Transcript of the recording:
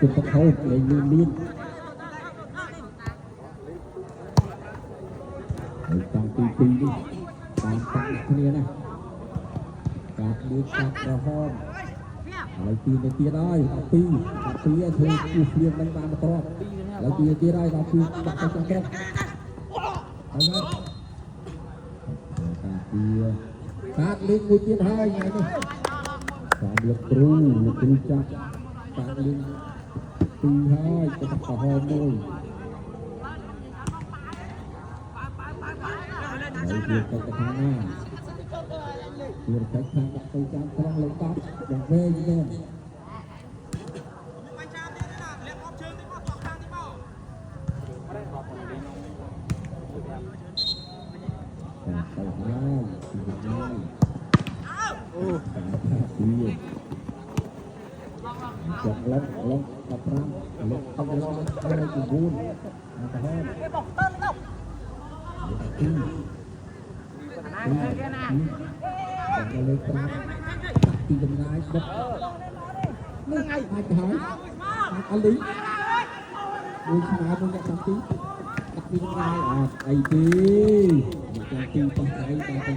คุณตะเขาเลยลื่นต่างปีนี่ต่างគ្នាណាកាត់លើកាត់ក្រហមហើយពីនាទីហើយ12ធ្វើគូព្រៀងនឹងបានបន្តហើយពីនាទីហើយដល់ពីដាក់ទៅចុងក្រោយហើយកាត់លើមួយទៀតហើយថ្ងៃនេះតាមលោកគ្រូចាក់កាត់លើពីហើយទៅក្រហមមួយហើយវាទៅខាងណាវាទៅខាងទៅចាំត្រង់លើកាត់យ៉ាងវែងមែនจับล็อกกับพรำล็อกเอาล็อกอะไรกูบูนนะครับจะเลยพรำตีทำร้ายบัดนี่ไงหายหายอะไรดูชนะมึงจะทำตีตีทำร้ายไอ้ตีตีต้องใช้